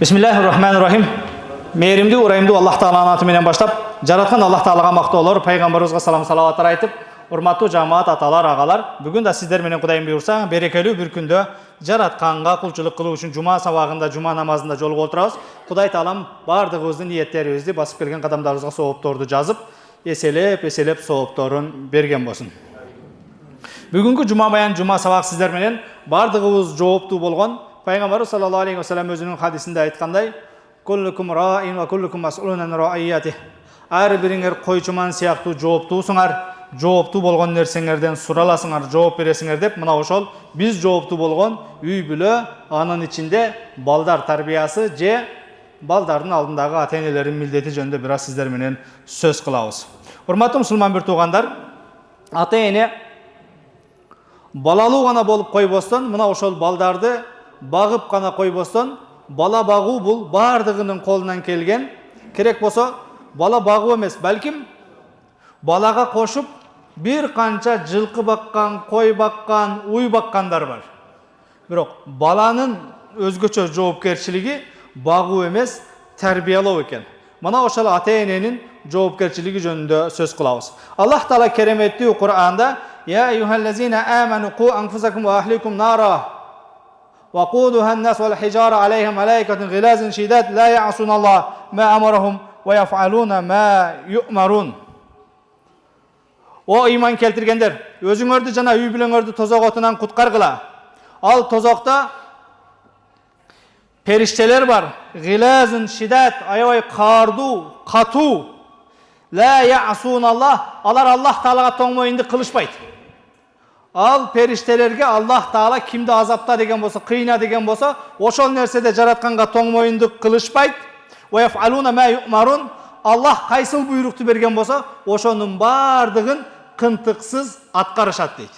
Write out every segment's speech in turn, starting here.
Bismillahirrahmanirrahim. Meyrimli, urayımlı Allah Ta'ala'nın atımenen başlap, jaratkan Allah Ta'alaga maqta olur, Peygamberimizga salam salavatar aytып, urmatlı cemaat, atalar, ağalar, bugün de sizler menen Kudayım buyursa, berekeli bir günde jaratkanга kulçuluk kılуу üçün cuma sabagında, cuma namazında jolga oturabız. Kuday Ta'alam bardığımızın niyetlerimizni basıp kelgen kadamlarımızga sooptordu жазып, eselep sooptorun bergen bolsun. Bugünkü cuma bayan, cuma sabak sizler menen bardığımız жооптуу болгон. Peygamberimiz sallallahu aleyhi ve sellem özünün hadisinde aytkanday, kullukum ra'in ve kullukum mas'ulun an ra'iyatih. Her biringer koyçuman siyaktуу жооптуусуңар, жооптуу болгон нерсеңерден сураlasыңар, жооп бересиңер деп, мына ошол биз жооптуу болгон үй бүлө, анын ичинде балдар тарбиясы же балдардын алдындагы ата-энелердин милдети жөнүндө бир аз сиздер менен сөз кылабыз. Урматтуу мусулман бир туугандар, ата-эне балалуу гана болуп койбостон, мына ошол балдарды багып гана койбостон, бала багуу бул бардыгынын колунан келген. Керек болсо, бала багуу эмес, балким балага кошуп бир канча жылкы баккан, кой баккан, уй баккандар бар. Бирок баланын өзгөчө жоопкерчилиги багуу эмес, тарбиялоо экен. Мына ошол ата-эненин жоопкерчилиги жөнүндө сөз кылабыз. Аллах Таала кереметтүү Кур'анда: "Я ayyuhallazina amanu qu anfusakum wa ahlikum nara وقودها الناس والحجارة عليهم ملائكة غلاظ شداد لا يعصون الله ما أمرهم ويفعلون ما يؤمرون." O iman keltirgenler, özüңөрдү жана үй бүлөңөрдү тозок отунан куткаргыла. Ал тозокто периштелер бар. Гилазун шидат, аябай каардуу, катуу. Ла ясун Аллах, алар Аллах Таалага тоң моюнду кылышпайт. Ал периштелерге Аллах Таала кимди азапта деген болсо, кыйна деген болсо, ошол нерседе жаратканга тоң моюнду кылышпайт. Ва яфалуна ма юмарун, Аллах кайсыл буйрукту берген болсо, ошонун бардыгын кынтыксыз аткарышат дейт.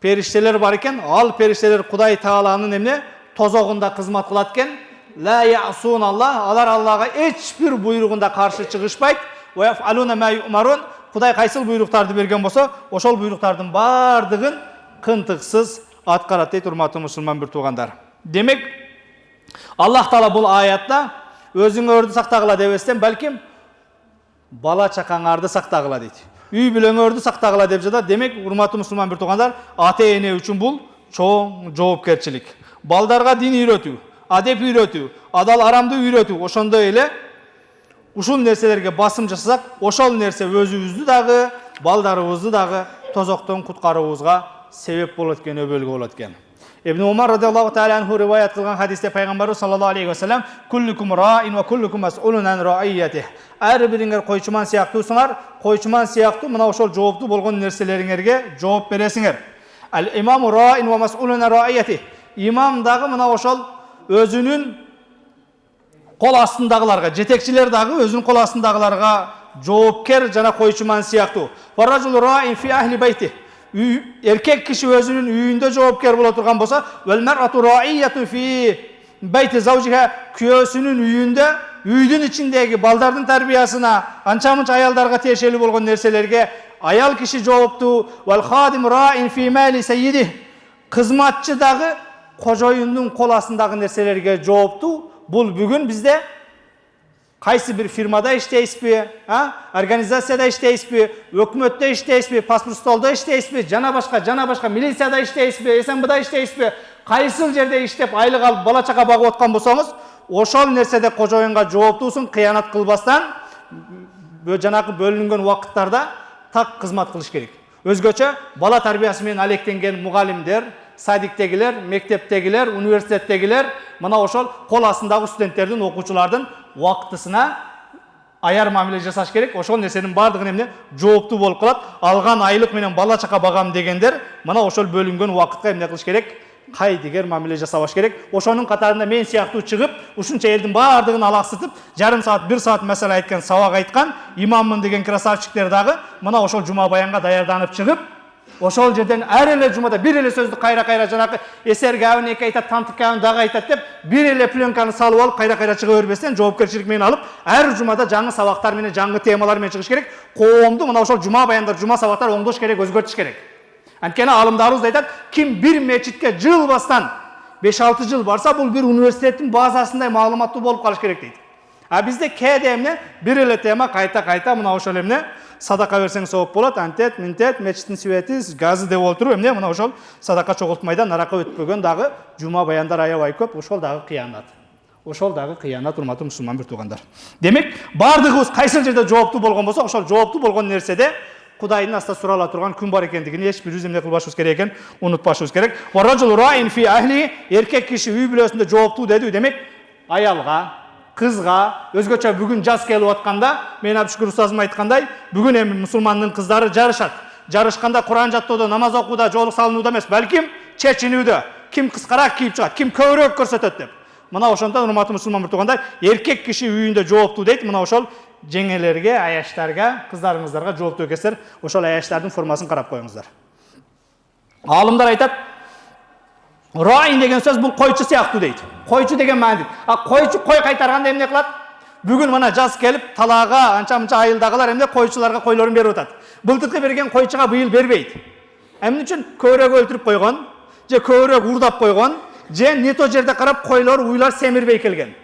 Периштелер бар экен, ал периштелер Кудай Тааланын эмне тозогунда кызмат кылат экен. Ла ясун Аллах, алар Аллага эч бир буйругунда каршы чыгышпайт. Ва яфалуна ма юмарун, Кудай кайсыл буйруктарды берген болсо, ошол буйруктардын бардыгын кынтыксыз аткарат дейт, урматтуу мусулман бир туугандар. Демек, Аллах Таала бул аятта өзүңөрдү сактагыла дебестен, балким бала чакаңарды сактагыла дейт. Үй бүлөңөрдү сактагыла деп жатат. Демек, урматтуу мусулман бир туугандар, ата-эне үчүн бул чоң жоопкерчилик. Балдарга дин үйрөтүү, адеп үйрөтүү, адал арамды үйрөтүү, ошондой эле ушул нерселерге басым жасасак, ошол нерсе өзүбүздү дагы, балдарыбызды дагы тозоктон куткарууубузга себеп болот экен, өбөлгө болот экен. Ибн Умар радиаллаху таала анху риваят кылган хадисте Пайгамбарыбыз саллаллаху алейхи ва саллям: "Куллукум раин ва куллукум мас'улун ан раиятих." Ар бириңер койчуман сыяктуусуңар, койчуман сыяктуу мына ошол жооптуу болгон нерселериңерге жооп бересиңер. Ал имаму раин ва мас'улун ан раиятих. Имам дагы мына ошол өзүнүн кол астындагыларга, жетекчилер дагы өзүнүн кол астындагыларга жоопкер жана койчуман сыяктуу. Ва ражул раин фи ахли байтих. Эркек киши өзүнүн үйүндө жоопкер боло турган болсо, вал мар'ату раияту фи байти завжиха, күйөөсүнүн үйүндө, үйдүн ичиндеги балдардын тарбиясына, анча-мынча аялдарга тиешелүү болгон нерселерге аял киши жооптуу. Вал хадим раин фи мали саййидих. Кызматчы дагы кожоюндун кол астындагы нерселерге жооптуу. Бул бүгүн бизде кайсы бир фирмада иштейсизби, организацияда иштейсизби, өкмөттө иштейсизби, паспорт столдо иштейсизби, жана башка милицияда иштейсизби, СМБда иштейсизби, кайсыл жерде иштеп айлык алып бала чака багып аткан болсоңуз, ошол нерседе кожоюнга жооптуусуң, кыянат кылбастан жанагы бөлүнгөн убакыттарда так кызмат кылыш керек. Өзгөчө бала тарбиясы менен алектенген мугалимдер, садиктегилер, мектептегилер, университеттегилер мына ошол кол астындагы студенттердин, окуучулардын убактысына аяр мамиле жасаш керек. Ошол нерсенин бардыгын эмне жооптуу болуп калат. Алган айлык менен бала чака багам дегендер мына ошол бөлүнгөн убакытка эмне кылыш керек? Кайдыгер мамиле жасабаш керек. Ошонун катарында мен сыяктуу чыгып, ушунча элдин бардыгын алаксытып, жарым саат, 1 саат маселе айткан, сабак айткан имаммын деген красавчиктер дагы мына ошол жума баянга даярданып чыгып, ошол жерден ар эле жумада бир эле сөздү кайра жанакы эсерге абын эки айтат, тантыкка абын дагы айтат деп бир эле пленканы салып алып кайра чыга бербестен жоопкерчилик менен алып, ар жумада жаңы сабактар менен, жаңы темалар менен чыгыш керек. Коомду мына ошол жума баяндар, жума сабактар оңдош керек, өзгөртүш керек. Анткени алымдарыбыз айтат, ким бир мечитке жылбастан 5-6 жыл барса, бул бир университеттин базасындай маалыматтуу болуп калыш керек дейт. А бизде кээде эмне бир эле тема кайта мына ошол эмне садака берсең сооп болот, антет, минтет, мечиттин свети, газы деп отуруп эмне мына ошол садака чогултмайдан наракка өтпөгөн дагы жума баяндар аябай көп, ошол дагы кыянат. Ошол дагы кыянат, урматтуу мусулман бир туугандар. Демек, бардыгыбыз кайсы жерде жооптуу болгон болсок, ошол жооптуу болгон нерседе Кудайдын астында сурала турган күн бар экендигин эч бирибиз эмне кылбашыбыз керек экен, унутпашыбыз керек. Варажул раин фи ахли, эркек киши үй бүлөсүндө жооптуу деди. Демек, аялга, кызга, өзгөчө бүгүн жаз келип атканда, мен Абшүкүр устазым айткандай, бүгүн эми мусулмандын кыздары жарышат. Жарышканда Куран жаттоодо, намаз окууда, жоолук салынууда эмес, балким чечинүүдө, ким кыскараак кийип чыгат, ким көбүрөөк көрсөтөт деп. Мына ошондон урматтуу мусулман бир туугандар, эркек киши үйүндө жооптуу дейт. Мына ошол жеңелерге, аяштарга, кыздарыңыздарга жооптуу экенсиздер, ошол аяштардын формасын карап коюңуздар. Алымдар айтат, раин деген сөз бул койчу сыяктуу дейт. Койчу деген маани. А койчу кой кайтарганда эмне кылат? Бүгүн мына жаз келип, талаага, анча-мынча айылдагылар эмне койчуларга койлорун берип атат. Былтыркы берген койчуга быйыл бербейт. Эмне үчүн? Көбүрөөк өлтүрүп койгон, же көбүрөөк урдап койгон, же не то жерде карап койлор, уйлар семирбей келген.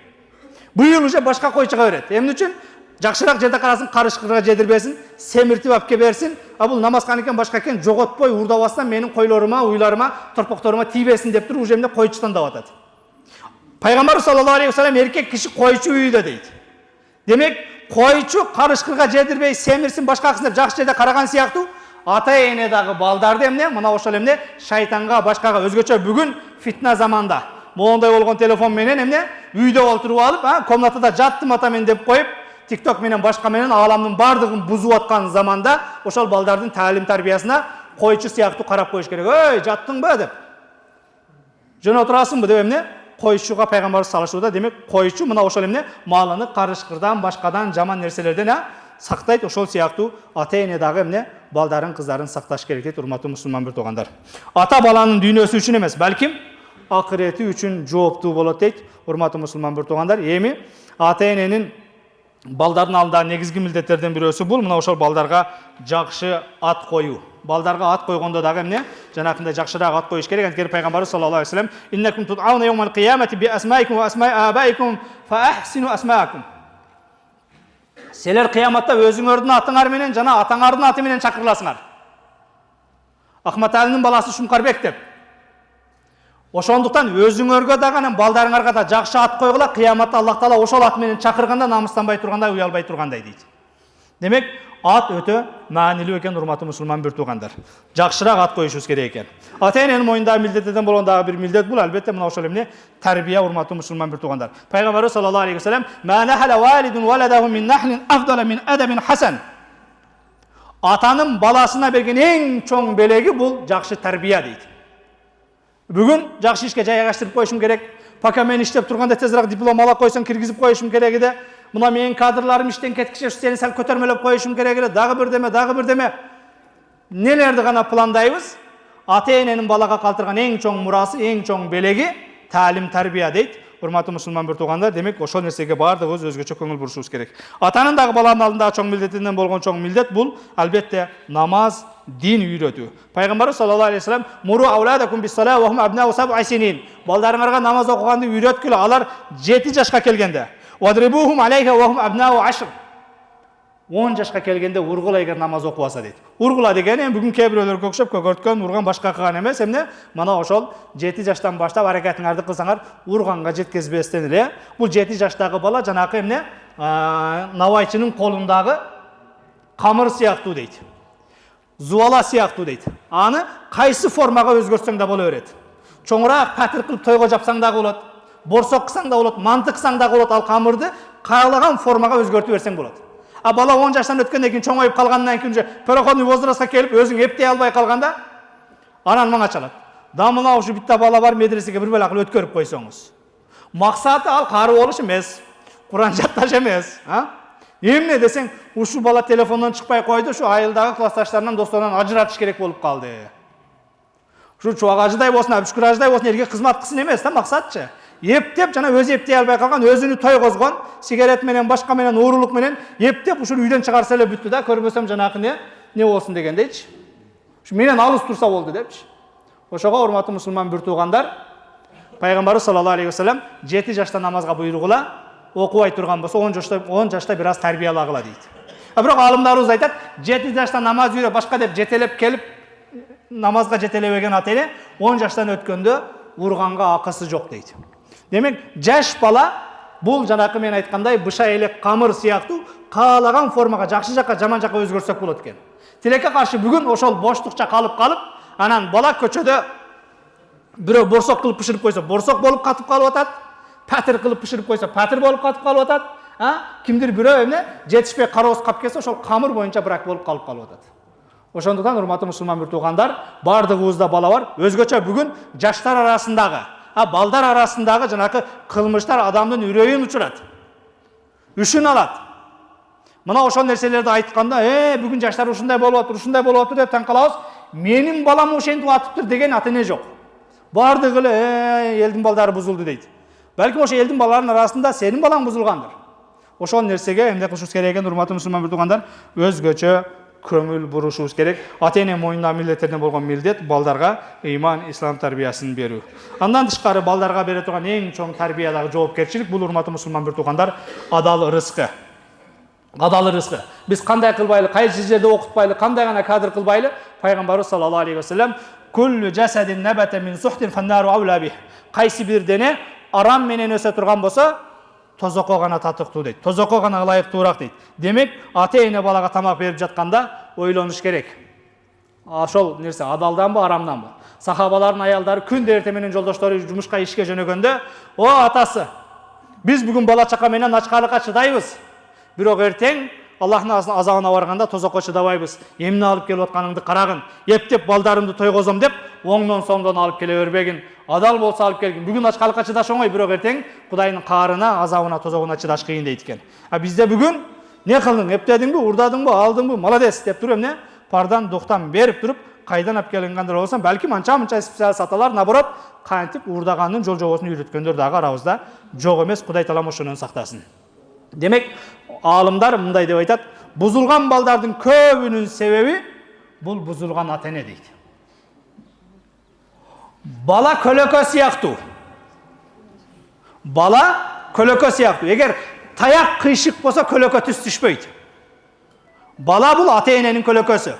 Быйыл уже башка койчуга берет. Эмне үчүн? Жакшыраак жерде карасын, карышкырга жедирбесин, семиртип алып берсин. А бул намазкан экен, башка экен, жоготпой, урдабастан менин койлорума, уйларыма, торпокторума тийбесин деп туруп, уже эмне койчу тандап атат. Пайгамбар саллаллаху алейхи вассалам эркек киши койчу үйдө дейт. Демек, койчу карышкырга жедирбей, семирсин, башкасын деп жакшы жерде караган сыяктуу, ата эне дагы балдарды эмне, мына ошол эмне шайтанга, башкага, өзгөчө бүгүн фитна заманда моундай болгон телефон менен эмне үйдө олтуруп алып, комнатада жаттым ата мен деп коюп, TikTok менен башка менен ааламдын бардыгын бузуп аткан заманда ошол балдардын таалим тарбиясына койчу сыяктуу карап коюш керек. Ой, жаттыңбы деп. Жөн отурасыңбы деп эмне койчуга пайгамбар салышууда. Демек, койчу мына ошол эмне малыны карышкырдан, башкадан, жаман нерселерден сактайт. Ошол сыяктуу ата эне дагы эмне балдарын, кыздарын сакташ керек дейт, урматтуу мусулман бир туугандар. Ата баланын дүйнөсү үчүн эмес, балким акырети үчүн жооптуу болот дейт, урматтуу мусулман бир туугандар. Эми ата эненин балдардын алдында негизги милдеттерден бирөөсү бул мына ошол балдарга жакшы ат коюу. Балдарга ат койгондо дагы эмне жанакындай жакшыраак ат коюш керек. Анткени пайгамбар саллаллаху алейхи вассалам иннакум tud'auna yawmal qiyamati bi asma'ikum wa asma'i abaikum fa ahsinu asma'akum. Силер кыяматта өзүңөрдүн атыңар менен жана атаңардын аты менен чакырыласыңар. Ахмат Алинин баласы Шумкарбек деп. Ошондуктан өзүңөргө дагы анан балдарыңарга да жакшы ат койгула, кыяматта Аллах Таала ошол ат менен чакырганда намыстанбай тургандай, уялбай тургандай дейт. Демек, ат өтө маанилүү экен, урматтуу мусулман бир туугандар. Жакшыраак ат коюшубуз керек экен. Ата эненин мойнундагы милдеттерден болгон дагы бир милдет бул, албетте мына ошол эмне тарбия, урматтуу мусулман бир туугандар. Пайгамбар саллаллаху алейхи вассалам ма нахала валидун валадаху мин нахлин афдала мин адабин хасан. Атанын баласына берген эң чоң белеги бул жакшы тарбия дейт. Бүгүн жакшы ишке жайгаштырып коюшум керек. Пока мен иштеп турганда тезирээк диплом ала койсоң киргизип коюшум керек эди. Мына менин кадрларым иштен кеткиче сени сал көтөрмөлөп коюшум керек эди. Дагы бир деме. Нелерди гана пландайбыз? Ата эненин балага калтырган эң чоң мурасы, эң чоң белеги таалим тарбия дейт. Урматтуу мусулман бир туугандар, демек ошол нерсеге баардыгыбыз өзгөчө көңүл бурушубуз керек. Атанын дагы баланын алдындагы чоң милдетинен болгон чоң милдет бул албетте намаз, дин үйрөтүү. Пайгамбар саллаллаху алейхи вассалам муру ауладакум бис-сала ва хум абнау саб'и синин. Балдарыңарга намаз окуганды үйрөткүлө, алар 7 жашка келгенде. Вадрибухум алейха ва хум абнау 10. 10 жашка келгенде ургула эгер намаз окубаса дейт. Ургула деген бүгүн кээ бирөөлөргө окшоп көгөрткөн, урган башка кылган эмес, эмне? Мана ошол 7 жаштан баштап аракетиңарды кылсаңар, урганга жеткезбестен эле, бул 7 жаштагы бала жанакы эмне? Навайчынын колундагы камыр сыяктуу дейт. Зуала сыяктуу дейт. Аны кайсы формага өзгөртсөң да боло берет. Чоңураак патыр кылып тойго жапсаң да болот, борсок кылсаң да болот, мантык кылсаң да болот, ал камырды каалаган формага өзгөртүп берсең болот. А бала 10 жаштан өткөндөн кийин чоңоюп калгандан кийин уже переходный возрастка келип өзүң эптей албай калганда анан мага чалат. Да мына ушу битте бала бар, медресеге бир бала кылып өткөрүп койсоңуз. Максаты ал кары болуш эмес, Куран жатташ эмес, Эмне десең, ушу бала телефондон чыкпай койду, ушу айылдагы классташтарынан, досторунан ажыратыш керек болуп калды. Ушу чубак ажыдай болсун, Абшүкүр ажыдай болсун, элге кызмат кылсын эмес да максатчы. Эптеп жана өзү эптей албай калган, өзүнү тойгозгон, сигарет менен, башка менен, уурулук менен эптеп ушул үйдөн чыгарса эле бүттү да, көрбөсөм жанакы не болсун дегендейчи. Ушу менен алыс турса болду депчи. Ошого урматтуу мусулман бир туугандар, Пайгамбарыбыз саллаллаху алейхи вассалам 7 жашта намазга буйругула, окубай турган болсо 10 жашта бир аз тарбиялагыла дейт. Бирок алымдарыбыз айтат, 7 жашта намаз үйрө башка деп жетелеп келип намазга жетелебеген ата эне 10 жаштан өткөндө урганга акысы жок дейт. Демек, жаш бала бул жанакы мен айткандай быша элек камыр сыяктуу каалаган формага, жакшы жакка, жаман жакка өзгөрсөк болот экен. Тилекке каршы бүгүн ошол боштукча калып, анан бала көчөдө бирөө борсок кылып пиширип койсо, борсок болуп катып калып атат. Патыр кылып пиширип койсо, патыр болуп катып калып атат. Кимдир бирөө эмне жетишпей кароос кап келсе, ошол камыр боюнча брак болуп калып атат. Ошондуктан урматтуу мусулман бир туугандар, бардыгыбызда бала бар. Өзгөчө бүгүн жаштар арасындагы, балдар арасындагы жанакы кылмыштар адамдын үрөйүн учурат. Үшүн алат. Мына ошол нерселерди айтканда, бүгүн жаштар ушундай болуп атыр деп таң калабыз. Менин балам ошентип атыптыр деген ата эне жок. Бардыгы эле элдин балдары бузулду дейт. Балким ошо элдин балдарынын арасында сенин балаң бузулгандыр. Ошол нерсеге эмне кылышыбыз керек экен, урматтуу мусулман бир туугандар, өзгөчө көңүл бурушубуз керек. Ата эне моюнда милдеттерден болгон милдет балдарга ыйман, ислам тарбиясын берүү. Андан тышкары балдарга бере турган эң чоң тарбиядагы жоопкерчилик бул урматтуу мусулман бир туугандар, адал рызкы. Адал рызкы. Биз кандай кылбайлы, кайсы жерде окутпайлы, кандай гана кадр кылбайлы, пайгамбарыбыз саллаллаху алейхи вассалам куллу жасадин набата мин сухтин фаннару аула бих. Кайсы бир дене арам менен өсө турган болсо, тозокко гана татыктуу дейт. Тозокко гана ылайыктуураак дейт. Демек, ата эне балага тамак берип жатканда ойлонуш керек. Ошол нерсе адалданбы, арамданбы? Сахабалардын аялдары күндө эртең менен жолдоштору жумушка ишке жөнөгөндө, "О атасы, биз бүгүн бала чака менен ачкалыкка чыдайбыз. Бирок эртең Аллахтын азабына барганда тозокко чыдабайбыз. Эмне алып келип атканыңды карагын. Ептеп балдарымды тойгозом деп, оңдон соңдон алып келе бербегин. Адал болсо алып келгин. Бүгүн ачкалыкка чыдаш оңой, бирок эртең Кудайдын каарына, азабына, тозогуна чыдаш кыйын дейт экен. Бизде бүгүн не кылдың? Эптедиңби, урдадыңбы, алдыңбы? Молодец деп туруп эмне? Пардан дуктан берип туруп, кайдан алып келгендер болсо, балким анча-мынча саталар, наоборот, кантип урдаганын жол жобосун үйрөткөндөр дагы арабызда жок эмес. Кудай таалам ошонун сактасын. Демек, алымдар мындай деп айтат, бузулган балдардын көбүнүн себеби бул бузулган ата эне дейт. Бала көлөкө сыяктуу. Бала көлөкө сыяктуу. Эгер таяк кыйшык болсо көлөкө түз түшпөйт. Бала бул ата эненин көлөкөсү.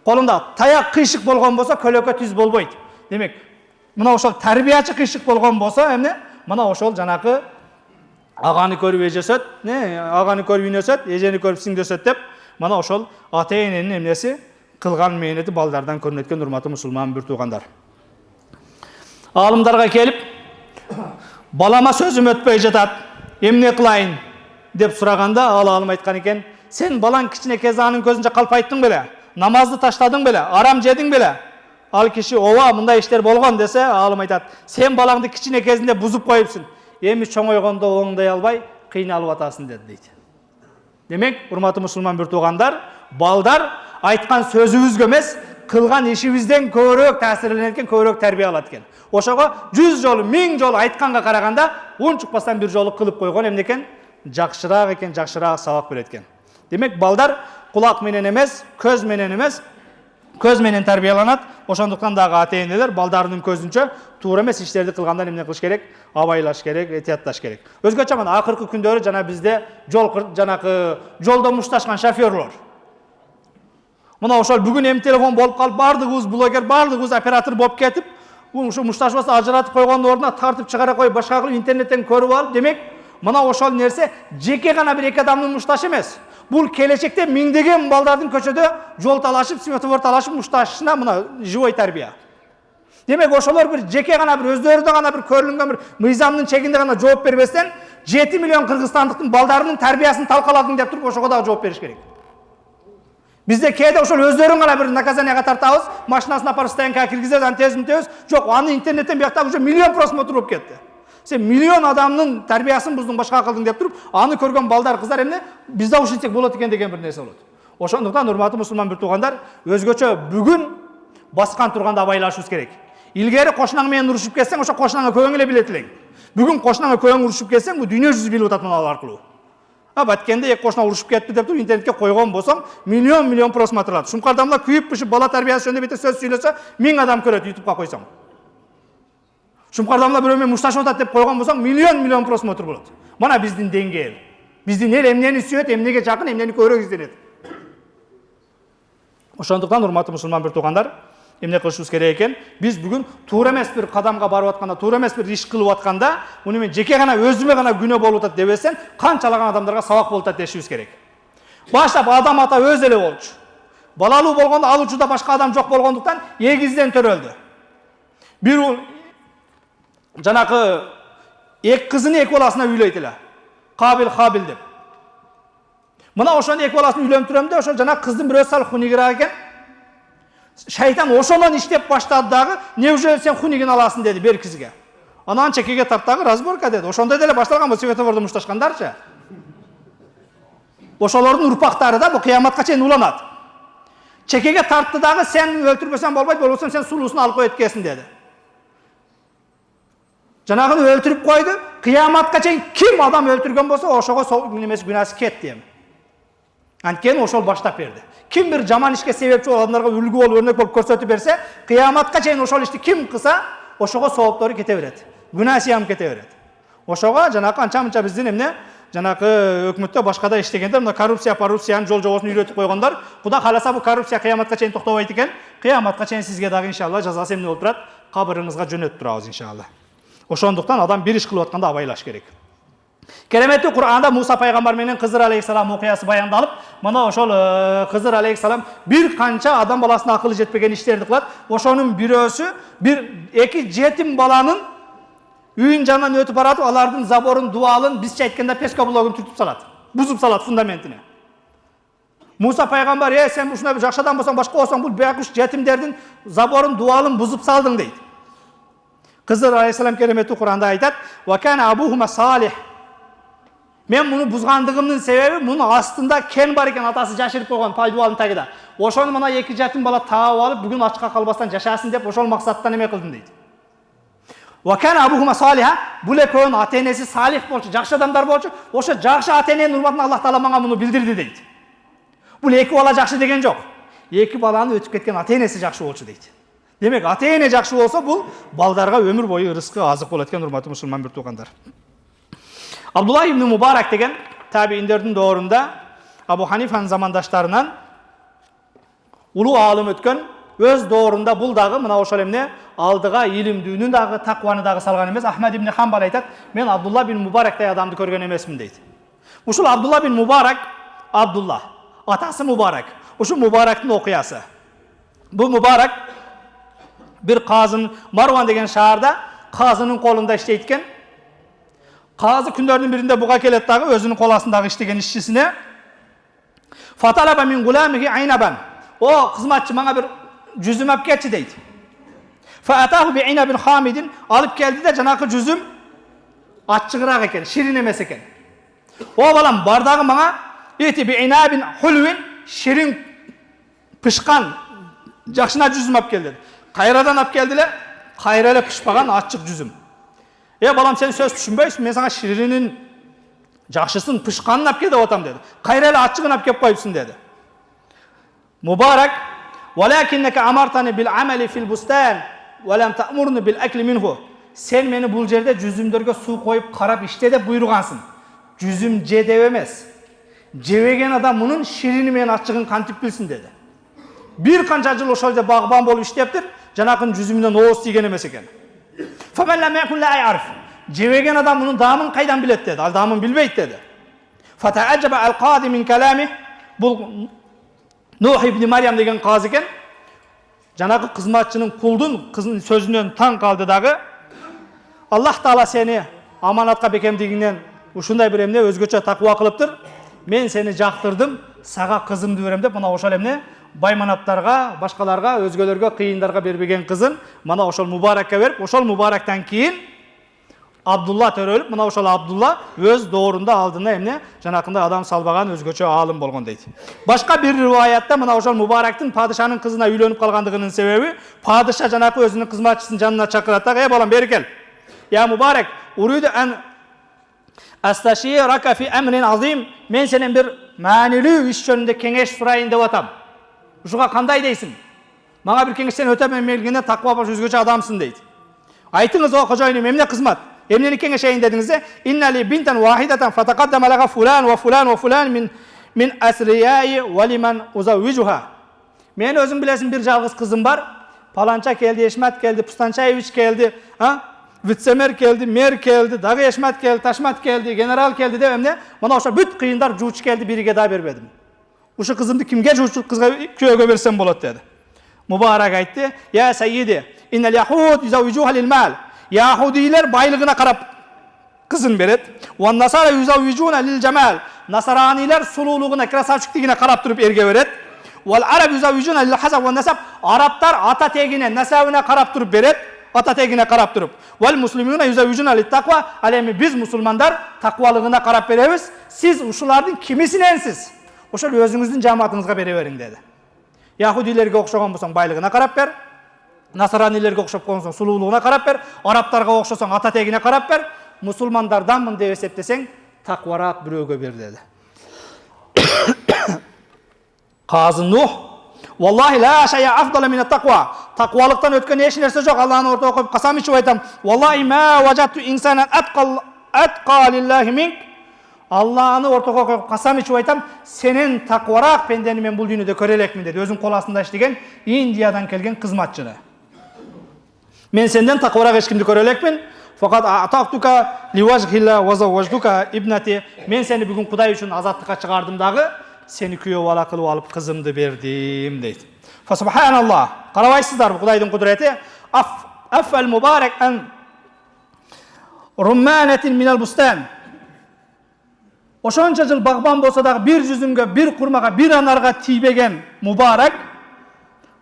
Колунда таяк кыйшык болгон болсо көлөкө түз болбойт. Демек, мына ошол тарбиячы кыйшык болгон болсо, эмне? Мына ошол жанакы аганы көрүп эже өсөт, аганы көрүп үй өсөт, эжени көрүп сиңди өсөт деп, мына ошол ата эненин эмнеси кылган мээнети балдардан көрүнөт экен, урматтуу мусулман бир туугандар. Алымдарга келип, балама сөзүм өтпөй жатат, эмне кылайын деп сураганда, алым айткан экен, сен балаң кичинекей анын көзүнчө калп айттың беле? Намазды таштадың беле? Арам жедиң беле? Ал киши ооба мындай иштер болгон десе, алым айтат, сен балаңды кичинекейинде бузуп коюпсуң. Эми чоңойгондо оңдой албай кыйналып атасың дейт. Демек, урматтуу мусулман бир туугандар, балдар айткан сөзүбүзгө эмес, кылган ишибизден көбүрөөк таасирленет экен, көбүрөөк тарбия алат экен. Ошого 100 жолу, 1000 жолу айтканга караганда, унчукпастан бир жолу кылып койгон эмне экен? Жакшыраак экен, жакшыраак сабак берет экен. Демек, балдар кулак менен эмес, көз менен эмес, көз менен тарбияланат. Ошондуктан дагы ата энелер балдарынын көзүнчө туура эмес иштерди кылганда эмне кылыш керек? Абайлаш керек, этиятташ керек. Өзгөчө мына акыркы күндөрү жана бизде жолдо мушташкан шофёрлор. Мына ошол бүгүн эми телефон болуп калып, бардыгыбыз блогер, бардыгыбыз оператор болуп кетип, ушу мушташпаса ажыратып койгондун ордуна тартып чыгара коюп, башка кылып интернеттен көрүп алып, демек, мына ошол нерсе жеке гана бир эки адамдын мушташ эмес. Бул келечекте миңдеген балдардын көчөдө жол талашып, светофор талашып мушташына мына живой тарбия. Демек, ошолор бир жеке гана бир өздөрүнө гана бир көрүнгөн бир мыйзамдын чегинде гана жооп бербестен, 7 миллион кыргызстандыктын балдарынын тарбиясын талкаладың деп туруп ошого дагы жооп бериш керек. Бизде кээде ошол өздөрүн гана бир наказанияга тартабыз, машинасына апарып стоянкага киргизебиз, аны тезмитебиз. Жок, аны интернеттен бияктап уже миллион просмотр болуп кетти. Сен миллион адамдын тарбиясын буздуң, башка кылдың деп туруп, аны көргөн балдар, кыздар эмне? Биз да ушинтсек болот экен деген бир нерсе болот. Ошондуктан урматтуу мусулман бир туугандар, өзгөчө бүгүн баскан турганда абайлашыбыз керек. Илгери кошунаң менен урушуп кетсең, ошо кошунаңа көбөң эле билет элең. Бүгүн кошунаңа көбөң урушуп кетсең, бул дүйнө жүзү билип атат мына аркылуу. Баткенде эки кошуна урушуп кетти деп туруп интернетке койгон болсоң, миллион просмотрлар. Шумкардамла күйүп-пышып бала тарбиясы жөнүндө бите сөз сүйлөсө, 1000 адам көрөт YouTubeга койсоң. Шумкардамда бирөөмен мушташып атат деп койгон болсоң, миллион просмотр болот. Мына биздин деңгээл. Биздин эл эмнени сүйөт, эмнеге жакын, эмнени көбүрөөк изденет. Ошондуктан урматтуу мусулман бир туугандар, эмне кылышыбыз керек экен? Биз бүгүн туура эмес бир кадамга барып атканда, туура эмес бир иш кылып атканда, муну мен жеке гана өзүмө гана күнөө болуп атат дебесен, канчалаган адамдарга сабак болуп атат дешибиз керек. Баштап адам ата өз эле болчу. Балалуу болгондо алуучуда башка адам жок болгондуктан эгизден төрөлдү. Бир ул жанакы эки кызын эки баласына үйлөйт эле. Кабил Хабил деп. Мына ошону эки баласын үйлөндүрөм деп, ошол жанакы кыздын бирөөсү сал хунигирак экен. Шайтан ошонон иштеп баштады дагы, неужели сен хунигин аласың деди бер кизге. Анан чекеге тарттагы разборка деди. Ошондой деле башталган бул светофордо мушташкандарчы. Ошолордун урпактары да бул кыяматка чейин уланат. Чекеге тартты дагы, сен өлтүрбөсөң болбойт, болбосо сен сулуусун алып коет экенсиң деди. Жанагыны өлтүрүп койду. Кыяматка чейин ким адам өлтүргөн болсо, ошого немеси күнөөсү кетти эми. Анткени ошол баштап берди. Ким бир жаман ишке себепчи болуп, адамдарга үлгү болуп, өрнөк болуп көрсөтүп берсе, кыяматка чейин ошол ишти ким кылса, ошого сооптору кете берет. Күнөөсү ям кете берет. Ошого жанакы анча-мынча биздин эмне, жанакы өкмөттө башкада иштегендер, мына коррупциянын жол-жобосун үйрөтүп койгондор, Кудай кааласа бул коррупция кыяматка чейин токтобойт экен. Кыяматка чейин сизге дагы иншалла жазасы эмне болуп турат? Кабырыңызга жөнөтүп турабыз иншалла. Ошондуктан адам бир иш кылып атканда абайлаш керек. Кереметтүү Кур'анда Муса пайгамбар менен Кызыр алейхисалам окуясы баяндалып, мына ошол Кызыр алейхисалам бир канча адам баласына акылы жетпеген иштерди кылат. Ошонун бирөөсү бир эки жетим баланын үйүн жанынан өтүп баратып, алардын заборун, дуалын, бизче айтканда пескоблогун түртүп салат. Бузуп салат фундаментине. Муса пайгамбар, сен ушундай жакшы адам болсоң, башка болсоң, бул бейкуш жетимдердин заборун, дуалын бузуп салдың дейт. Кызыр алейхисалам кереметтүү Кур'анда айтат: "Ва кана абухума салих." Мен муну бузгандыгымдын себеби, мунун астында кен бар экен, атасы жашырып койгон пайдубалдын тагында. Ошону мына эки жетим бала таап алып, бүгүн ачка калбастан жашасын деп ошол максаттан эме кылдым дейт. Ва кана абухума салиха, бул экөөнүн ата-энеси салих болчу, жакшы адамдар болчу. Ошо жакшы ата-эненин урматына Аллах Таала мага муну билдирди дейт. Бул эки бала жакшы деген жок. Эки баланы өтүп кеткен ата-энеси жакшы болчу дейт. Демек, ата-эне жакшы болсо, бул балдарга өмүр бою рызкы азык болот экен, урматтуу мусулман бир туугандар. Абдулла ибн Мубарак деген табииндердин доорунда Абу Ханифанын замандаштарынан улуу аалым өткөн, өз доорунда бул дагы мына ошол эмне алдыга илимдүүнү дагы, такваны дагы салган эмес. Ахмад ибн Хамбал айтат: "Мен Абдулла ибн Мубарактай адамды көргөн эмесмин" дейт. Ушул Абдулла ибн Мубарак, Абдулла, атасы Мубарак. Ушу Мубарактын окуясы. Бул Мубарак бир казын, Марван деген шаарда казынын колунда иштейт экен. Казы күндөрдүн биринде буга келет дагы өзүнүн кол астындагы иштеген ишчисине: "Фаталаба мин гуламихи айнабан." "О, кызматчы, мага бир жүзүм алып келчи" дейт. Фаатаху би айнабин хамидин, алып келди да жанакы жүзүм аччыгыраак экен, ширин эмес экен. "О балам, бар дагы мага ити би айнабин хулвин, ширин пышкан жакшына жүзүм алып кел" деди. Кайрадан алып келди эле, кайра эле пышпаган аччык жүзүм. Балам, сен сөз түшүнбөйсүң, мен сага ширинин жакшысын, пышканын алып кел деп атам" деди. Кайра эле аччыгын алып келип коюпсуң деди. Мубарак: "Валакиннека амартани бил амали фил бустан ва лам та'мурни бил акли минху." Сен мени бул жерде жүзүмдөргө суу коюп карап иште деп буйругансың. Жүзүм же деп эмес. Жебеген адам мунун ширини менен аччыгын кантип билсин деди. Бир канча жыл ошол жерде багбан болуп иштептир, жанакынын жүзүмүнөн ооз тийген эмес экен. "Фаман лам якун ла я'риф." Жебеген адам мунун даамын кайдан билет деди. Ал даамын билбейт деди. "Фата'аджаба ал-кади мин калами." Бул Нух ибн Марьям деген казы экен. Жанагы кызматчынын, кулдун кызынын сөзүнөн таң калды дагы. "Аллах Таала сени аманатка бекемдигиңнен ушундай бир эмне өзгөчө таква кылыптыр. Мен сени жактырдым, сага кызымды берем" деп мына ошол эмне байманаптарга, башкаларга, өзгөлөргө, кыйындарга бербеген кызын мына ошол Мубаракка берип, ошол Мубарактан кийин Абдулла төрөлүп, мына ошол Абдулла өз доорунда алдына эмне жанакындай адам салбаган өзгөчө аалым болгон дейт. Башка бир риваятта мына ошол Мубарактын падышанын кызына үйлөнүп калгандыгынын себеби, падыша жанакы өзүнүн кызматчысын жанына чакырат да: "Балам, бери кел. Я Мубарак, уриду ан асташирака фи амрин азим." Мен сенен бир маанилүү иш жөнүндө кеңеш сурайын деп атам. Ушуга кандай дейсиң? Мага бир кеңештен өтө мен мелгенде таква баш өзгөчө адамсың дейт. Айтыңыз о қожайыным, эмне қызмат? Эмнени кеңешейин дедиңизде, иннали бинтан вахидатан фатақаддама лага фулан ва фулан ва фулан мин асрияи ва лиман узаввижуха. Мен өзүң билесиң бир жалгыз кызым бар. Palanca geldi, Eşmet geldi, Pustançayeviç geldi, Vitsemer geldi, Mer geldi, Dağı Eşmet geldi, Taşmat geldi, General geldi demem ne? Bana oşa büt kıyındar juuç geldi, biriga da berbedim. Uşu kızımdı kimge juuçluk kızga köyge versem bolat dedi. Mübarek aytdı, ya seyyidi, innel yahud yuzavvicuha lil mal. Yahudiler baylığına karap kızın beret. Ve nasara yuzavvicuna lil cemal. Nasaraniler sululuğuna, krasavçıkligine karap durup erge veret. Wal arab yuzavvicuna lil hasab ve nasab. Araplar ata tegine, nasabına karap durup beret. Ata tegine karap durup. Wal muslimuna yuzavvicuna lit takva. Alemi biz musulmanlar takvalığına karap beremiz. Siz uşulardın kimisinensiz? Oşal özünüzdün cemaatınızga bere verin dedi. Yahudilerge okşogan bolsang baylığına karap ber. Nasaranilerge okşop konsoң sululuğuna karap ber. Araplarga okşosaң ata tegine karap ber. Musulmandardanmın dep esepteseң takvarak biröge ber dedi. Qazı Nuh Wallahi la şaya afdala min at-taqwa. Takvalıktan ötken hiç nerse yok. Allah'ın ortaya koyup kasam içip aytam. Wallahi ma vajadtu insanan atqa lillahi mink. Allah'ını ortaya koyup kasam içip aytam. Senin takvarak pendeni men bul dünyada körelek mi dedi. Özün kol astında işlegen Indiyadan kelgen kızmatçını. Men senden takvarak hiç kimdi körelekmin. Fakat ataqtuka liwajhillah wa zawwajtuka ibnati. Men seni bugün Kuday üçün azatlıkka çıkardım dağı. Seni kuyov ala kılıp alıp kızımdı verdim deydi. Fa subhanallah. Qarabaysızlar bu Kudaydın kudreti. Affal mubarek an rummanetin minal bustan. Oşonça jıl bağban bolsa da bir yüzünge, bir kurmaga, bir anarga tiybegen mubarek.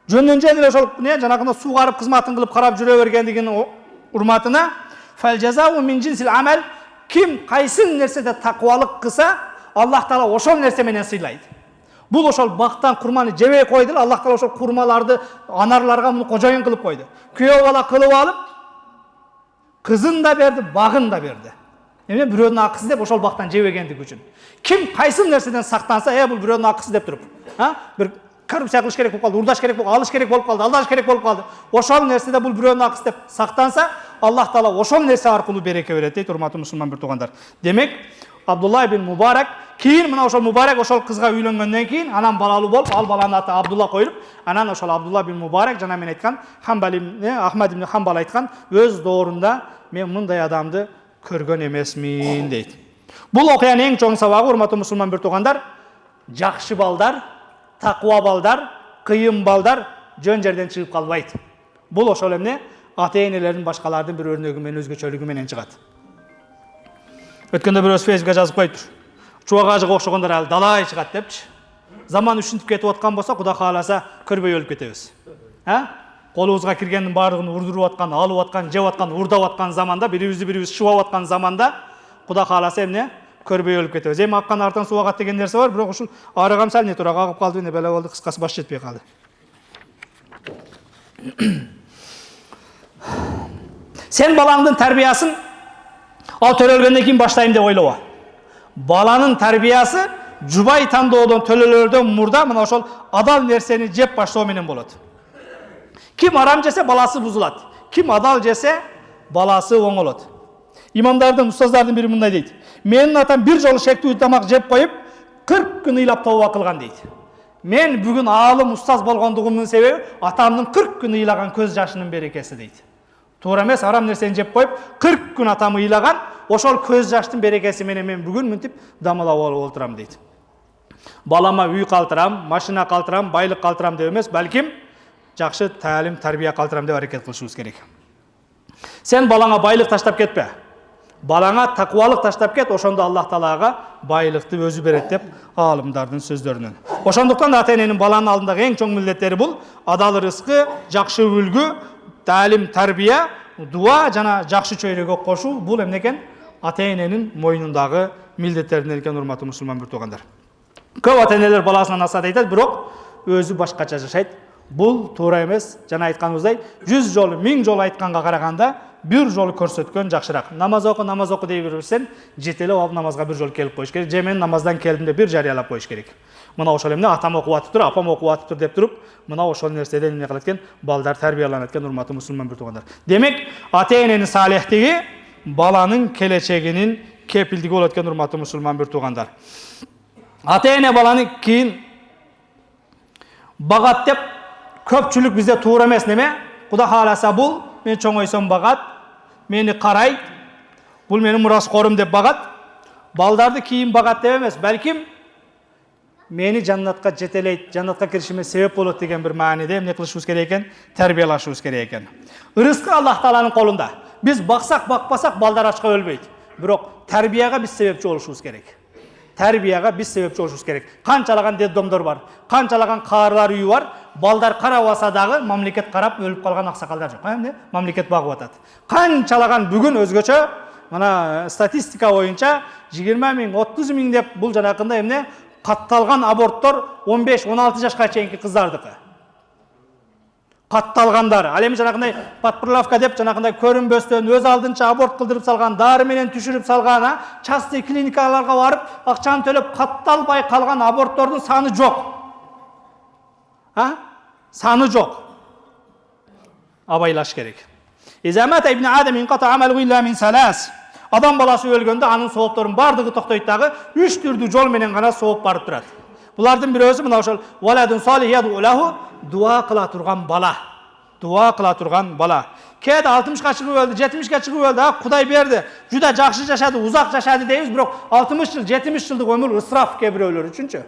Jönünce edile ошол ne janagında su garıp kızmatın kılıp karap jüre bergendiginin urmatına. Fal cezau min cinsil amel. Kim kaysın nersede takvalık kısa Allah Taala oşol nerse menen sıylaydı. Bu oşol baktan kurmanı jebe koydu. Allah Taala oşol kurmalardı anarlarga bunu kojoyun kılıp koydu. Kuyov ala kılıp alıp kızın da verdi, bağın da verdi. Emine biröөнүн akısı dep oşol baktan jebegендigi üçün. Kim kaysın nerseden saktansa, bu biröөнүн akısı dep durup. Bir korrupsiya kılış gerek bolup kaldı, urdaş gerek bolup, alış gerek bolup kaldı, aldaş gerek bolup kaldı. Oşol nersede bu biröөнүн akısı dep saktansa, Allah Taala oşol nerse arkılуу bereke berет дейт, урматтуу мусулман bir туугандар. Demek Abdullah bin Mubarak keyin mına oşol Mubarak oşol kızga üylөнгөндөн keyin anan balalı bolup, al balanın atı Abdullah koyulup, anan oşol Abdullah bin Mubarak jana men aytkan, Ahmad ibn Hanbal aytkan, öz doğrunda men mындай adamды көргөн эмесмин дейт. Бул окуянын эң чоң сабагы, урматтуу мусулман bir туугандар, жакшы балдар, таква балдар, кыйын балдар жөн жерден чыгып калбайт. Бул ошол эмне ата-энелердин башкалардын bir өрнөгү менен өзгөчөлүгү менен чыгат. Өткөндө бирөөсү Facebook'ка жазып коюптур. Чубак ажыга окшогондор ал далай чыгат депчи. Заман ушинтип кетип аткан болсо, Кудай кааласа көрбөй өлүп кетебиз. Колубузга киргендин баардыгын урдуруп аткан, алып аткан, жеп аткан, урдап аткан заманда, бирибиз шубап аткан заманда, Кудай кааласа эмне көрбөй өлүп кетебиз. Эми аккан артан суу агат деген нерсе бар, бирок ушул арыгам сал не тура кагып калды, эмне беле болду, кыскасы баш жетпей калды. Sen balаңдын тарбиясын ал төрөлгөндөн кийин баштайм деп ойлоба. Баланын тарбиясы жубай тандоодон, төлөлөрдөн мурда мына ошол адал нерсени жеп баштоо менен болот. Kim aram jese balası buzulат. Kim adal jese balası оңолот. İmamlardan, ustazlardan biri mындай дейт. Менин атам bir жолу шектүү тамак жеп коюп, 40 күн ыйлап тооба кылган дейт. Мен бүгүн аалым, ustaz болгондугумдун себеби атамдын 40 күн ыйлаган көз жашынын берекеси дейт. Туура эмес, арам нерсени жеп коюп, 40 күн атам ыйлаган, ошол көз жаштын берекеси менен мен бүгүн мынтип дамылап олтурам дейт. Балама үй калтырам, машина калтырам, байлык калтырам деп эмес, балким жакшы таалим, тарбия калтырам деп аракет кылышыбыз керек. Sen balаңа байлык таштап кетпе. Балаңа таквалык таштап кет, ошондо Аллах Таалага байлыкты өзү берет деп аалымдардын сөздөрүнөн. Ошондуктан ата-эненин баланын алдындагы эң чоң милдеттери бул адал рызкы, жакшы үлгү, таалим, тарбия, дуа жана жакшы чөйрөгө кошуу. Бул эмне экен? Ата-эненин мойнундагы милдеттерден экен, урматтуу мусулман bir туугандар. Көп ата-энелер баласына насаат айтат, бирок өзү башкача жашайт. Бул туура эмес. Жана айтканыбыздай 100 жолу 1000 жолу айтканга караганда bir жол көрсөткөн жакшыраак. Намаз оку дей берсең, жетелеп алып намазга bir жол келип коюш керек. Же мен намаздан келдим деп bir жарыялап коюш керек. Мына ошол эмне атам окуп атыптыр, апам окуп атыптыр деп туруп, мына ошол нерседен эмне кылат экен? Балдар тарбияланат экен, урматтуу мусулман бир туугандар. Демек, ата-эненин салихтиги баланын келечегинин кепилдиги болот экен, урматтуу мусулман бир туугандар. Ата-эне баланы кийин багат деп көпчүлүк бизде туура эмес неме? Куда халаса бул мен чоңойсом багат, мени карайт, бул менин мураскорум деп багат. Балдарды кийин багат деп эмес, балким мени жаннатка жетелейт, жаннатка киришиме себеп болот деген бир мааниде эмне кылышыбыз керек экен? Тарбиялашыбыз керек экен. Рызкы Аллах Тааланын колунда. Биз баксак, бакпасак балдар ачка өлбөйт. Бирок тарбияга биз себепчи болушубуз керек. Тарбияга биз себепчи болушубуз керек. Канчалаган детдомдор бар, канчалаган каарылар үйү бар, балдар карабаса дагы мамлекет карап өлүп калган аксакалдар жок. Эмне? Мамлекет багып атат. Канчалаган бүгүн өзгөчө мына статистика боюнча 20 миң, 30 миң деп бул жанакында эмне? Катталган аборттор 15-16 жашка чейинки кыздардыкы. Катталгандар. Ал эми жанакындай подправка деп жанакындай көрүнбөстөн өз алдынча аборт кылдырып салган, дары менен түшүрүп салган, частный клиникаларга барып, акчаны төлөп катталбай калган аборттордун саны жок. Саны жок. Абайлаш керек. Изамат ибн Адам инқата амалу илля мин салас. Адам баласы өлгөндө анын соопторунун бардыгы токтойт дагы 3 түрдүү жол менен гана сооп барып турат. Булардын бирөөсү мына ошол валадун салих ядулаху, дуа кыла турган бала. Дуа кыла турган бала. Кээде 60га чыгып өлдү, 70ге чыгып өлдү, Кудай берди. Жуда жакшы жашады, узак жашады дейбиз, бирок 60 жыл, 70 жылдык өмүр ысраф кээ бирөөлөр үчүнчү.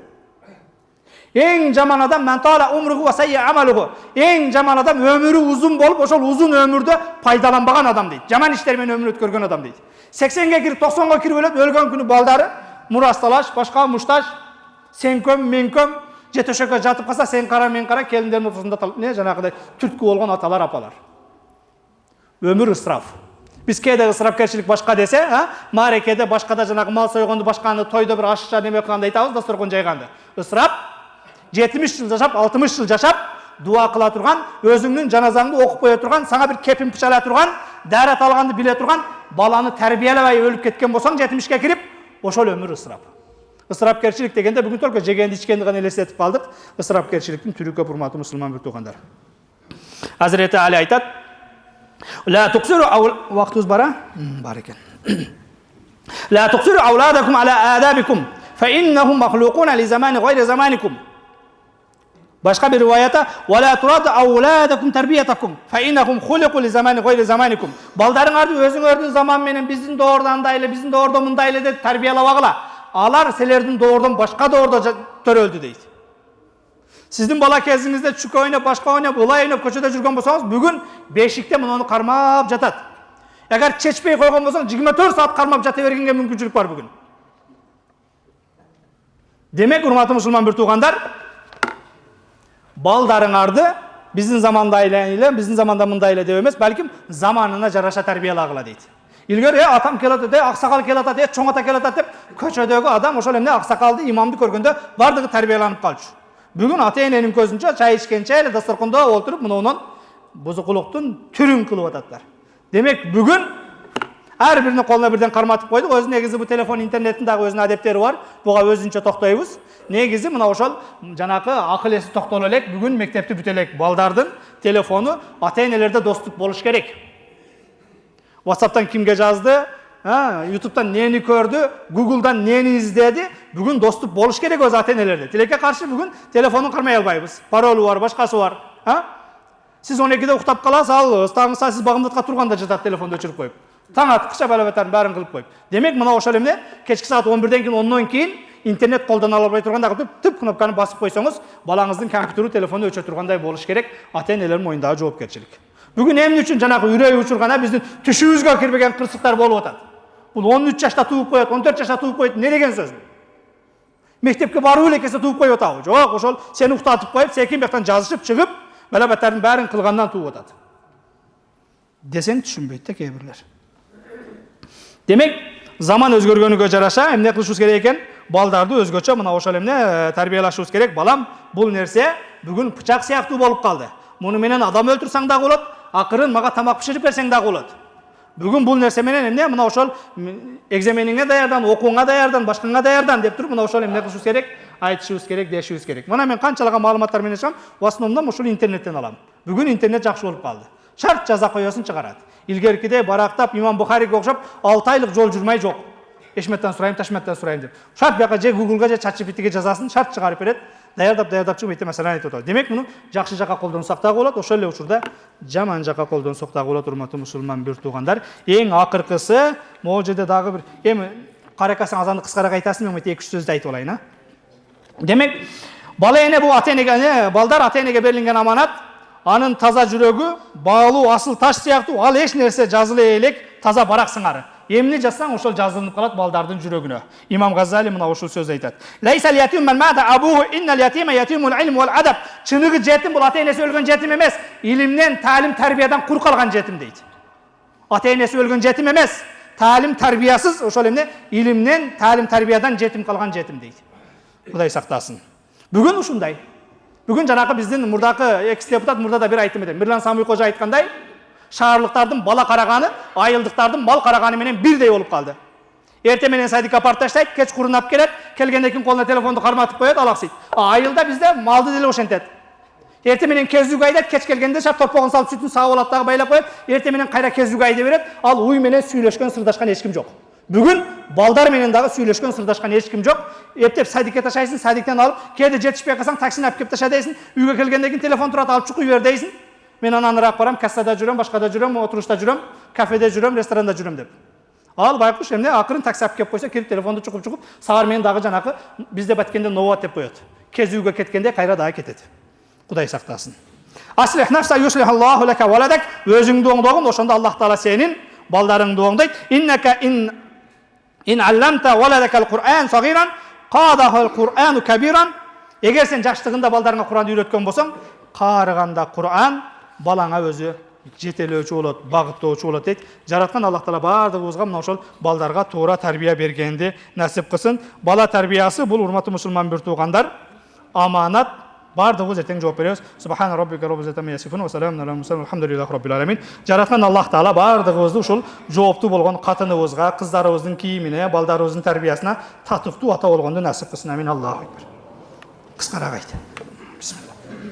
Эң жаман адам мантала умругу ва сайя амалугу. Эң жаман адам өмүрү узун болуп, ошол узун өмүрдө пайдаланбаган адам дейт. Жаман иштер менен өмүр өткөргөн адам дейт. 80ге кирип 90га кирип өлөт, өлгөн күнү балдары мурасталаш, башка муштаж, сен көм, мен көм, же төшөккө жатып калса сен кара, мен кара, келиндердин ортосунда не жанагыдай түрткү болгон аталар, апалар. Өмүр ысраф. Биз кээде ысрафкерчилик башка десе, маарекеде башкада жанагы мал сойгонду, башканы тойдо бир ашша неме кылганда айтабыз, дасторкон жайганды. Ысраф 70 жыл жашап, 60 жыл жашап, дуа кыла турган, өзүңнүн жаназаңды окуп кое турган, сага бир кепин пычала турган, дәрет алганды биле турган, баланы тарбиялабай өлүп кеткен болсоң 70ке кирип, ошол өмүр ысраф. Ысрафкерчилик дегенде бүгүн только жегенди ичкенди гана элестетип калдык. Ысрафкерчиликтин түрү көп, урматтуу мусулман бир туугандар. Hazreti Ali айтат: "Ла туқсиру вактыбыз бара? Бар экен. Ла туқсиру ауладакум ала адабикум, фа иннахум махлуқуна ли замани гайри заманикум." Башка бир риваята: "Ва ла турад ауладакум тарбиятакум, фа иннахум хулиқу ли замани гайри заманикум." Балдарыңарды өзүңөрдүн заман менен биздин доордан дайлы, биздин доордо мындайлы деп тарбиялабагыла. Алар силердин доордон башка доордо төрөлдү дейт. Сиздин бала кезиңизде чүкө ойноп, башка ойноп, ылай ойноп көчөдө жүргөн болсоңуз, бүгүн бешикте муну кармап жатат. Эгер чечпей койгон болсоң, 24 саат кармап жата бергенге мүмкүнчүлүк бар бүгүн. Демек, урматтуу мусулман бир туугандар, балдарыңарды биздин заманда эле, биздин заманда мындай эле деп эмес, балким заманына жараша тарбиялагыла дейт. Илгери атам келатат, аксакал келатат, чоң ата келатат деп көчөдөгү адам ошол эмне аксакалды, имамды көргөндө бардыгы тарбияланып калчу. Бүгүн ата-эненин көзүнчө чай ичкенче эле дасторкондо отуруп мунунун бузукулуктун түрүн кылып ататтар. Демек, бүгүн ар биринин колуна бирден карматып койдук. Өзү негизи бу телефон, интернеттин дагы өзүнүн адептери бар. Буга өзүнчө токтойбуз. Негизи мына ошол жанакы акыл эси токтоло элек. Бүгүн мектепти бүтө элек. Балдардын телефону ата-энелерде доступ болуш керек. WhatsApp'tan kimge жазды, YouTube'dan neni gördü, Google'dan neni izledi, bugün dostluk boluş gerek öz ata-enelerde. Tilekке karşı bugün telefonun karmay albayбыз. Parolu var, başkası var. Siz 12'de uktap kalası al, ıstağınızsa siz bağımdatқа turganda жатат telefonda öçürüp koyup. Taң atқыша бәләбәтәрін бәрін қылып koyup. Demek мына ошол эмне, кечки саат 11'den кейін, 10'dan кейін интернет қолдан албай турганда тып кнопканы басып койсоңуз, балаңыздын компьютері, телефону өчө тургандай болуш керек. Ата-энелердин мойнундагы жоопкерчилик. Бүгүн эмне үчүн жанагы үрөй учургана биздин түшүбүзгө кирбеген кырсыктар болуп атат. Бул 13 жашта тууп коет, 14 жашта тууп коет, не деген сөз? Мектепке баруу эле кесе тууп коюп атабы? Жок, ошол сени уктатып коюп, секин бияктан жазышып чыгып, бәләбәттердин бәрин кылгандан тууп атат. Десең түшүнбөйт да кээ бирлер. Демек, заман өзгөргөнүгө жараша эмне кылышыбыз керек экен? Балдарды өзгөчө мына ошол эмне тарбиялашыбыз керек. Балам, бул нерсе бүгүн бычак сыяктуу болуп калды. Муну менен адам өлтүрсөң дагы болот, акырын мага тамак пиширип берсең дагы болот. Бүгін бұл нәрсе менен эмне мына ошол экзамениңе даярдан, окууңа даярдан, башкаңа даярдан деп туруп мына ошол эмне кылышыбыз керек, айтышыбыз керек, дешибиз керек. Мына мен канчалаган маалыматтар менен чыгам, в основном ушул интернеттен алам. Бүгүн интернет жакшы болуп калды. Шарт жаза коесун чыгарат. Илгеркидей барактап имам Бухариге окшоп 6 айлык жол жүрмөй жок. Эшметтен сурайм, Ташметтен сурайм деп. Шарт бияка же Googleга же ChatGPTге жазасын, шарт чыгарып берет. Даярдап чыгып эте маселени айтып атат. Демек муну жакшы жака колдонсак дагы болот, ошол эле учурда жаман жака колдонсок дагы болот, урматтуу мусулман бир туугандар. Эң акыркысы, могу жерде дагы бир эми каракасың азанды кыскараак айтасың, мен 2-3 сөздү айтып алайын, а. Демек, бала эне бул ата-энеге, балдар ата-энеге берилген аманат, анын таза жүрөгү баалуу асыл таш сыяктуу, ал эч нерсе жазылы элек, таза барак сыңары. Эмне жазсаң ошол жазылып калат балдардын жүрөгүнө. Имам Газали мына ушул сөз айтат. Лайсал ятим ман мада абуhu иннал ятима ятимул илм вал адаб. Чыныгы жетим бул ата-энеси өлгөн жетим эмес, илимден, таалим, тарбиядан кур калган жетим дейт. Ата-энеси өлгөн жетим эмес, таалим, тарбиясыз, ошол эмне, илимден, таалим, тарбиядан жетим калган жетим дейт. Кудай сактасын. Бүгүн ушундай. Бүгүн жанакы биздин мурдакы экс-депутат мурда да бир айтып эдим. Мирлан Самый кожа айткандай, шаарлыктардын бала караганы, айылдыктардын мал караганы менен бирдей болуп калды. Эрте менен садикка апарып таштайт, кеч курунап келет, келгенден кийин колуна телефонду карматып коет, алаксыйт. Айылда бизде малды деле ошентет. Эрте менен кезүүгө айдайт, кеч келгенде шарт торпогун салып сүтүн саап алат дагы байлап коет, эрте менен кайра кезүүгө айдап берет, ал уй менен сүйлөшкөн, сырдашкан эч ким жок. Бүгүн балдар менен дагы сүйлөшкөн, сырдашкан эч ким жок. Эптеп садикке ташайсың, садиктен алып, кээде жетишпей калсаң таксини алып кеп таша дейсиң, үйгө келгенден кийин телефон турат, алып чукуй бер дейсиң. Мен ананыраак барам, кассада жүрөм, башкада жүрөм, отурушта жүрөм, кафеде жүрөм, ресторанда жүрөм деп. Ал байкуш эмне акырын такси алып кеп койсо, кирип телефонду чукуп, саар менен дагы жанакы бизде баткенде новот деп коет. Кезүүгө кеткенде кайра дагы кетет. Кудай сактасын. Аслих нафса юслихаллаху лака валадак. Өзүңдү оңдогун, ошондо Аллах Таала сенин балдарыңды оңдойт. Иннака ин алламта валадакал Кур'ан сагиран qadahul Qur'anu kabiran. Эгер сен жаштыгында балдарыңа Кур'анды үйрөткөн болсоң, карыганда Кур'ан балаңа өзү жетелөөчү болот, багыттоочу болот дейт. Жараткан Аллах Таала бардыгыбызга мына ошол балдарга туура тарбия бергенди насип кылсын. Бала тарбиясы бул урматтуу мусулман бир туугандар аманат. Бардыгыбыз эртең жооп беребиз. Субхана роббика роббил иzzati amma yasifun ва саламун алал мурсалин алхамдулиллахи роббил аламин. Жараткан Аллах Таала бардыгыбызды ушул жооптуу болгон катыныбызга, кыздарыбыздын кийимине, балдарыбыздын тарбиясына татыктуу ата болгонду насип кылсын. Амин. Аллаху акбар. Кыскараак айт.